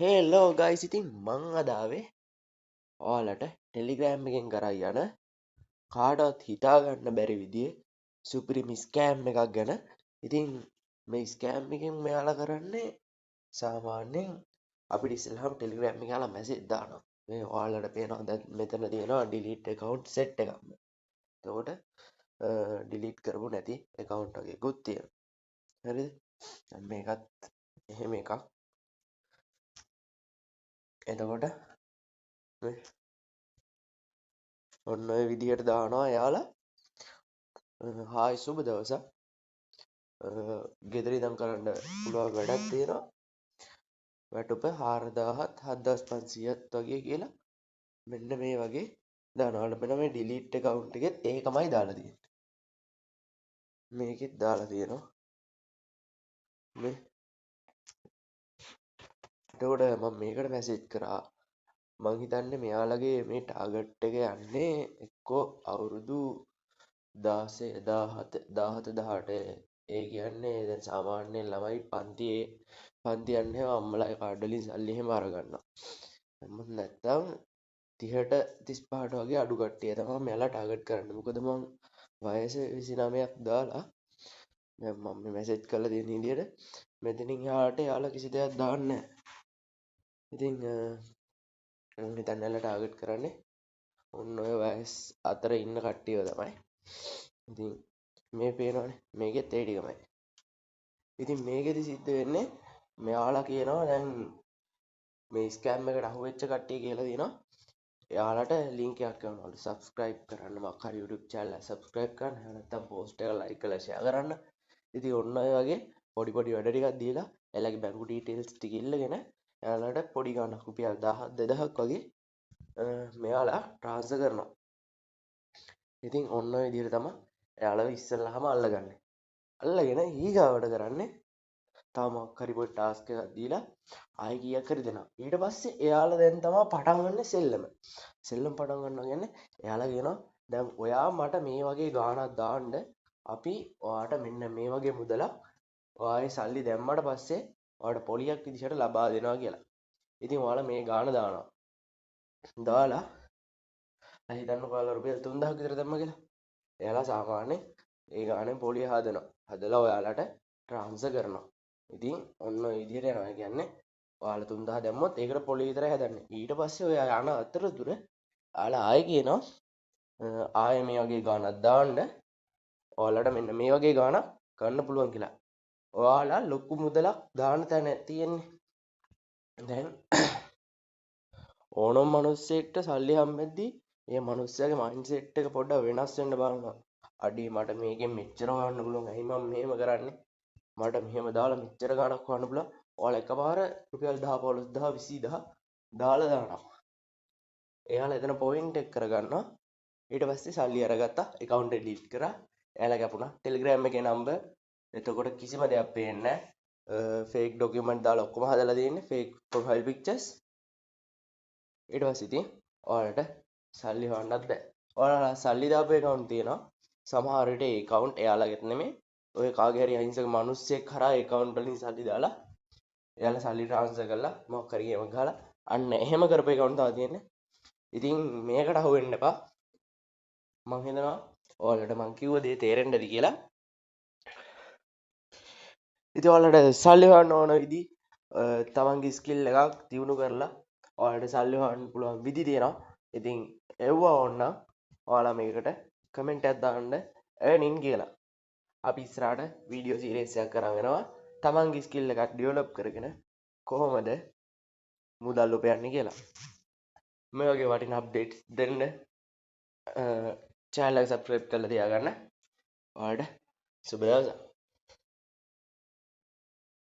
Hello guys ඉතින් මං අද ආවේ ඔයාලට ටෙලිග්‍රෑම් එකෙන් කරා යන කාටවත් හිතා ගන්න බැරි විදිහේ සුපිරිම ස්කෑම් එකක් ගැන. ඉතින් මේ ස්කෑම් එකෙන් මෙයාලා කරන්නේ සාමාන්‍යයෙන් අපිට ඉස්සෙල්ලාම ටෙලිග්‍රෑම් එකේ යාලා මැසේජ් දානවා. මේ ඔයාලට පේනවා දැන් මෙතන තියෙනවා ඩිලීට් account set එකක්. එතකොට ඩිලීට් කරපු නැති account එකකුත් තියෙනවා. හරිද? දැන් මේකත් එහෙම එකක්. එතකොට මේ ඔන්න ඔය විදිහට දානවා යාලා. හායි සුබ දවසක්. ගෙදර ඉඳන් කරන්න පුළුවන් වැඩක් තියෙනවා. වැටුප 4000ත් 7500ත් වගේ කියලා මෙන්න මේ වගේ දානවා. මෙන්න මේ ඩිලීට් account එකෙත් ඒකමයි දාලා තියෙන්නේ. මේකෙත් දාලා තියෙනවා. මේ එතකොට මම මේකට මැසේජ් කරා. මං හිතන්නේ මෙයාලගේ මේ ටාගට් එක යන්නේ එක්කෝ අවුරුදු 16 17 18 ඒ කියන්නේ දැන් සාමාන්‍යයෙන් ළමයි පන්ති යන්නේ අම්මලා කාඩ් වලින් සල්ලි එහෙම අරගන්නවා. එහෙම නැත්නම් 30ට 35ට වගේ අඩු කට්ටිය තමයි මෙයාලා ටාගට් කරන්නේ. මොකද මං වයස 29ක් දාලා දැන් මම මේ මැසේජ් කරලා තියෙන විදිහට මෙතනින් එහාට යාලා කිසි දෙයක් දාන්නේ නැහැ. ඉතින් මම හිතන්නේ යාලා ටාගට් කරන්නේ ඔන්න ඔය වයස් අතර ඉන්න කට්ටියව තමයි. ඉතින් මේ පේනවනේ මේකෙත් ඒ ටිකමයි. ඉතින් මේකෙදි සිද්ධ වෙන්නේ මෙයාලා කියනවා දැන් මේ ස්කෑම් එකට අහුවෙච්ච කට්ටිය කියලා තියෙනවා. එයාලට ලින්ක් එකක් යවනවලු subscribe කරන්න මොකක් හරි YouTube channel එක subscribe කරන්න. එහෙම නැත්නම් post එක like කරලා share කරන්න. ඉතින් ඔන්න ඔය වගේ පොඩි පොඩි වැඩ ටිකක් දීලා එයාලගේ බැංකු details ටික ඉල්ලගෙන එයාලට පොඩි ගාණක් රුපියල් 1000 2000ක් වගේ මෙයාලා transfer කරනවා. ඉතින් ඔන්න ඔය විදිහට තමයි එයාලව ඉස්සෙල්ලාම අල්ලගන්නේ. අල්ලගෙන ඊගාවට කරන්නේ තව මොකක් හරි පොඩි ටාස්ක් එකක් දීලා ආයෙ කීයක් හරි දෙනවා. ඊට පස්සේ එයාලා දැන් තමයි පටන් ගන්න සෙල්ලම. සෙල්ලම පටන් ගන්නවා කියන්නේ එයාලා කියනවා දැන් ඔයා මට මේ වගේ ගාණක් දාන්න අපි ඔයාට මෙන්න මේ වගේ මුදලක් ඔයාගේ සල්ලි දැම්මට පස්සේ ඔයාට පොලියක් විදිහට ලබා දෙනවා කියලා. ඉතින් ඔයාලා මේ ගාණ දානවා. දාලා හිතන්නකෝ ඔයාලා රුපියල් 3000ක් විතර දැම්ම කියලා. එයාලා සාමාන්‍යයෙන් ඒ ගාණෙන් පොලිය හදනවා. හදලා ඔයාලට ට්‍රාන්ස්ෆර් කරනවා. ඉතින් ඔන්න ඔය විදිහට යනවා. ඒ කියන්නේ ඔයාලා 3000 දැම්මොත් ඒකට පොලිය විතරයි හදන්නේ. ඊට පස්සේ ඔයා යන අතරතුර ඔයාලා ආයෙ කියනවා ආයෙ මේ වගේ ගාණක් දාන්න. ඔයාලට මෙන්න මේ වගේ ගාණක් ගන්න පුළුවන් කියලා. ඔයාලා ලොකු මුදලක් දාන තැන තියෙන්නේ. දැන් ඕනම මිනිස්සෙක්ට සල්ලි හම්බෙද්දී ඒ මිනිස්සයාගේ මයින්ඩ්සෙට් එක පොඩ්ඩක් වෙනස් වෙන්න බලනවා. අඩි මට මේකෙන් මෙච්චර ගන්න පුළුවන්. ඇයි මම මෙහෙම කරන්නේ? මට මෙහෙම දාලා මෙච්චර ගාණක් වන්න පුළුවන්. ඔයාලා එකපාර රුපියල් 10 15000 20000 දාලා දානවා. එයාලා එතන පොයින්ට් එක කරගන්නවා. ඊට පස්සේ සල්ලි අරගත්තා. account එක delete කරා. එයාලා කැපුණා. Telegram එකේ number. එතකොට කිසිම දෙයක් පේන්නේ නැහැ. fake document දාලා ඔක්කොම හදලා තියෙන්නේ. fake profile pictures. ඊට පස්සේ ඉතින් ඔයාලට සල්ලි හොයන්නත් බෑ. ඔයාලා සල්ලි දාපු account තියෙනවා. සමහර විට ඒ account එයාලගෙත් නෙමෙයි. ඔය කාගේ හරි අහිංසක මිනිස්සෙක් කරා account වලින් සල්ලි දාලා එයාලා සල්ලි transfer කරලා මොකක් හරි ගේමක් ගහලා අන්න එහෙම කරපු account තමයි තියෙන්නේ. ඉතින් මේකට අහු වෙන්න එපා. මං හිතනවා ඔයාලට මං කිව්ව දේ තේරෙන්නද කියලා. ඉතින් ඔයාලට සල්ලි හොයන්න ඕන විදි තමන්ගේ ස්කිල් එකක් දියුණු කරලා ඔයාලට සල්ලි හොයන්න පුළුවන් විදි තියෙනවා. ඉතින් එව්ව ඕන්න ඔයාලා මේකට කමෙන්ට් එකක් දාන්න earning කියලා. අපි ඉස්සරහට වීඩියෝ සීරීස් එකක් කරන් යනවා. තමන්ගේ ස්කිල් එකක් ඩෙවලොප් කරගෙන කොහොමද මුදල් උපයන්නේ කියලා. මේ වගේ වටිනා අප්ඩේට්ස් දෙන්න channel එක subscribe කරලා තියාගන්න. ඔයාලට සුබ දවසක්.